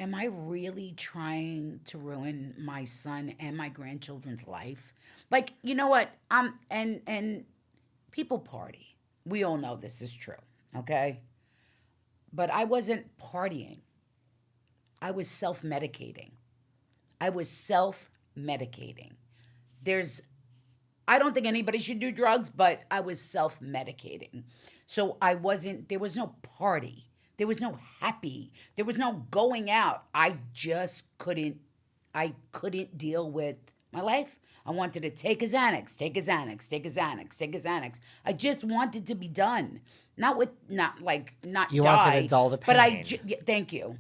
am I really trying to ruin my son and my grandchildren's life? Like, you know what? And people party. We all know this is true, okay? But I wasn't partying. I was self-medicating. I was self-medicating. There's I don't think anybody should do drugs, but I was self-medicating. So I wasn't there was no party. There was no happy. There was no going out. I couldn't deal with my life. I wanted to take a Xanax, take a Xanax, take a Xanax, take a Xanax. I just wanted to be done. Not You die. wanted to dull the But pain. yeah, thank you,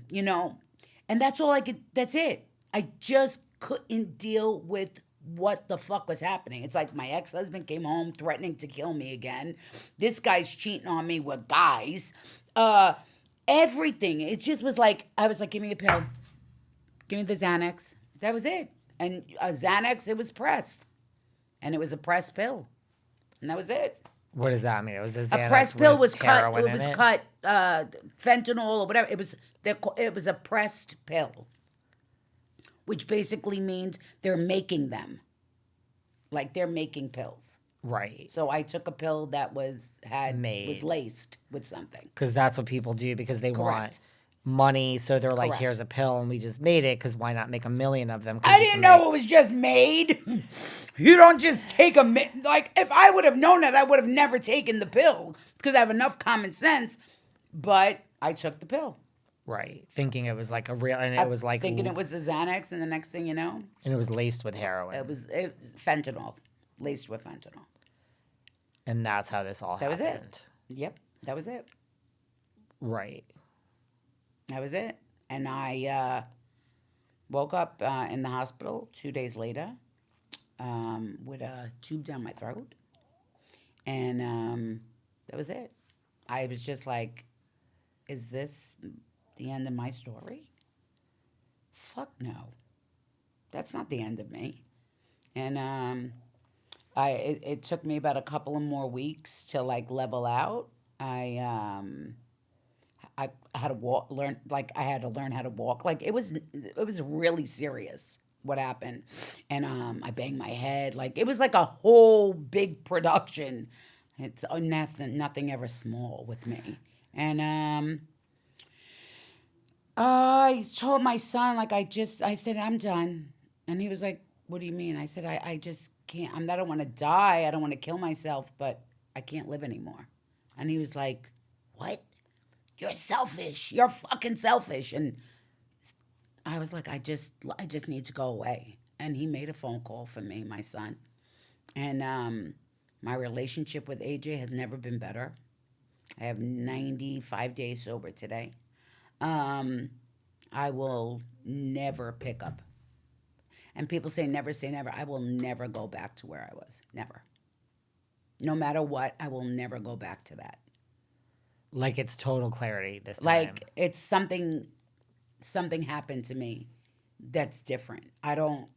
And that's all I could, that's it. I just couldn't deal with what the fuck was happening. It's like my ex-husband came home threatening to kill me again. This guy's cheating on me with guys. Everything. It just was like, I was like, give me a pill. Give me the Xanax. That was it. And Xanax, it was pressed. And it was a pressed pill. And that was it. What does that mean? It was a A Xanax pressed pill with was cut. heroin It in was it? cut fentanyl or whatever. It was a pressed pill, which basically means they're making them, like they're making pills. Right. So I took a pill that was Made. laced with something. Because that's what people do because they want Correct. money. So they're like, Correct. here's a pill and we just made it because why not make a million of them? 'Cause I you didn't can know it was just made. You don't just take like if I would have known that, I would have never taken the pill because I have enough common sense. But I took the pill. Right. Thinking it was like a real, and it was like, Thinking it was a Xanax, and the next thing you know, and it was laced with heroin. it was fentanyl, laced with fentanyl. And that's how this all That was happened. it. Yep, that was it. Right. That was it. And I woke up in the hospital 2 days later with a tube down my throat. And that was it. I was just like, is this the end of my story? Fuck no. That's not the end of me. And it took me about a couple of more weeks to like level out. I had to walk, I had to learn how to walk. Like it was really serious what happened. And I banged my head. Like it was like a whole big production. It's nothing ever small with me. And I told my son, like I said, I'm done. And he was like, what do you mean? I said, I just can't, I don't want to die. I don't want to kill myself, but I can't live anymore. And he was like, what? You're selfish. You're fucking selfish. And I was like, I just need to go away. And he made a phone call for me, my son. And my relationship with AJ has never been better. I have 95 days sober today. I will never pick up. And people say never say never. I will never go back to where I was. Never. No matter what, I will never go back to that. Like it's total clarity this time. Like it's something happened to me that's different. I don't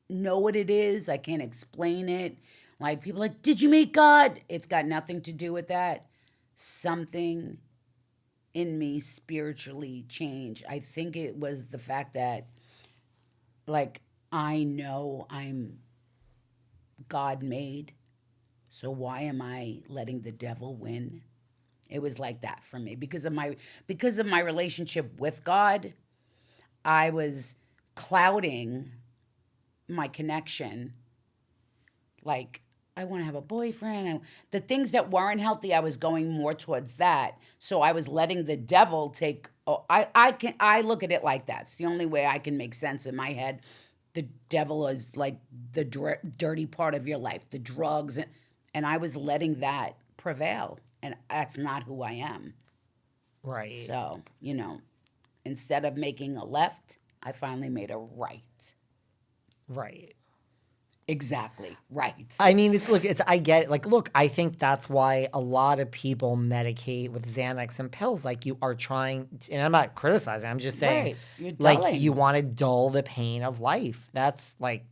know what it is. I can't explain it. Like people are like, did you meet God? It's got nothing to do with that. Something in me spiritually changed. I think it was the fact that like I know I'm God made. So why am I letting the devil win? It was like that for me because of my relationship with God. I was clouding my connection. Like I want to have a boyfriend. The things that weren't healthy, I was going more towards that. So I was letting the devil take. Oh, I look at it like that. It's the only way I can make sense in my head. The devil is like the dirty part of your life, the drugs, and I was letting that prevail. And that's not who I am. Right. So, instead of making a left, I finally made a right. Right. Exactly. Right. I mean, I get it. Like, look, I think that's why a lot of people medicate with Xanax and pills. Like, you are trying, and I'm not criticizing, I'm just saying, Right. You're like, dulling. you want to dull the pain of life. That's, like,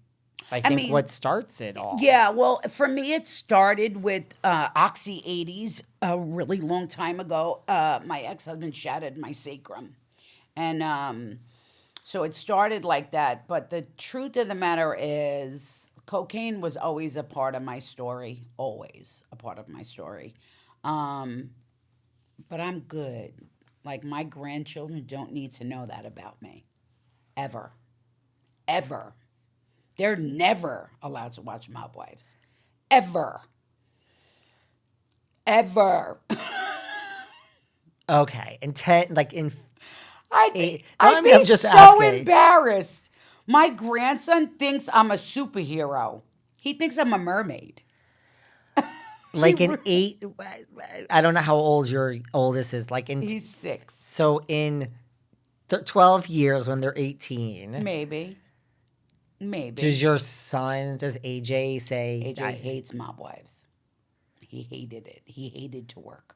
I think what starts it all. Yeah, well, for me, it started with Oxy 80s a really long time ago. My ex-husband shattered my sacrum. And so it started like that. But the truth of the matter is, cocaine was always a part of my story, always a part of my story. Um, but I'm good. Like, my grandchildren don't need to know that about me. Ever. Ever. They're never allowed to watch Mob Wives. Ever. Ever. Okay. In 10, like in I'd be, eight. No, I'd I mean, be I'm just so asking. embarrassed. My grandson thinks I'm a superhero. He thinks I'm a mermaid. He, Like in 8, I don't know how old your oldest is. Like in, he's 6. so in 12 years when they're 18, Maybe. does your son, does AJ say, AJ hates Mob Wives. He hated it. He hated to work.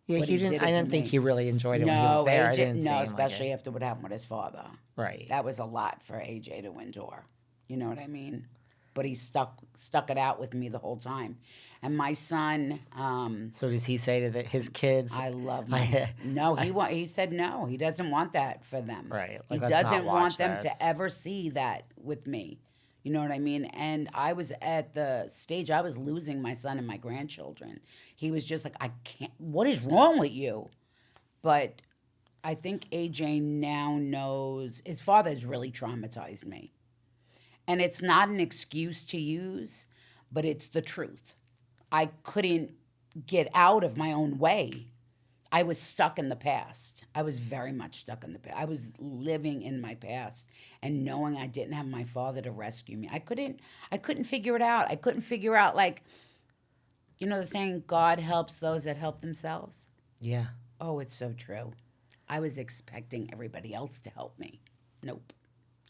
yeah, But he he didn't, did I it for didn't think me. he really enjoyed it when he was No, there. I AJ, didn't no, seem like especially it. after what happened with his father. Right. That was a lot for AJ to endure. You know what I mean? But he stuck it out with me the whole time. And my son, So does he say to his kids, I love my I, no. He said no. He doesn't want that for them. right, He like, let's not doesn't watch want them this. to ever see that with me. You know what I mean? And I was at the stage I was losing my son and my grandchildren. He was just like, I can't. What is wrong with you? But I think AJ now knows his father has really traumatized me. And it's not an excuse to use, but it's the truth. I couldn't get out of my own way. I was stuck in the past. I was very much stuck in the past. I was living in my past and knowing I didn't have my father to rescue me. I couldn't figure it out. I couldn't figure out, like, you know the saying, God helps those that help themselves? Yeah. Oh, it's so true. I was expecting everybody else to help me. Nope.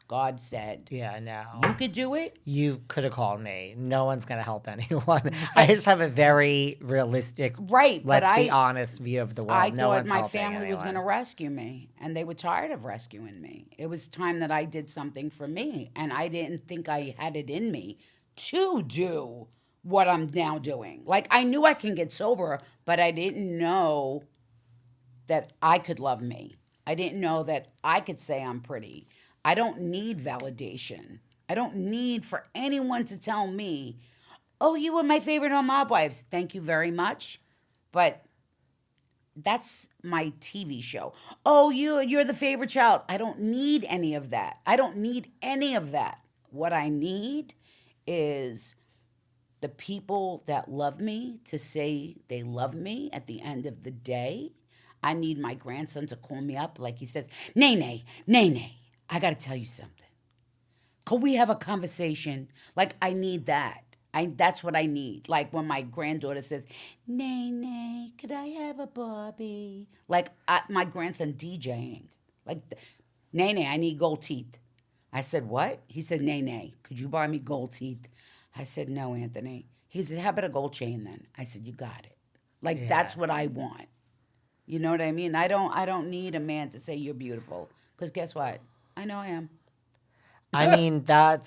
God said, Yeah, no. you could do it. You could have called me. No one's going to help anyone. I just have a very realistic, Right, but let's be I honest view of the world. I No thought one's my helping family was going to anyone. rescue me, and they were tired of rescuing me. It was time that I did something for me, and I didn't think I had it in me to do what I'm now doing. Like, I knew I can get sober, but I didn't know that I could love me. I didn't know that I could say I'm pretty. I don't need validation. I don't need for anyone to tell me, oh, you were my favorite on Mob Wives. Thank you very much. But that's my TV show. Oh, you're the favorite child. I don't need any of that. I don't need any of that. What I need is the people that love me to say they love me at the end of the day. I need my grandson to call me up like he says, Nene, Nene, I got to tell you something. Could we have a conversation? Like, I need that. That's what I need. Like, when my granddaughter says, Nene, could I have a Barbie? Like, my grandson DJing. Like, Nene, I need gold teeth. I said, what? He said, Nene, could you buy me gold teeth? I said, no, Anthony. He said, how about a gold chain then? I said, you got it. Like, Yeah. that's what I want. You know what I mean? I don't need a man to say you're beautiful. Because guess what? I know I am. I mean, that's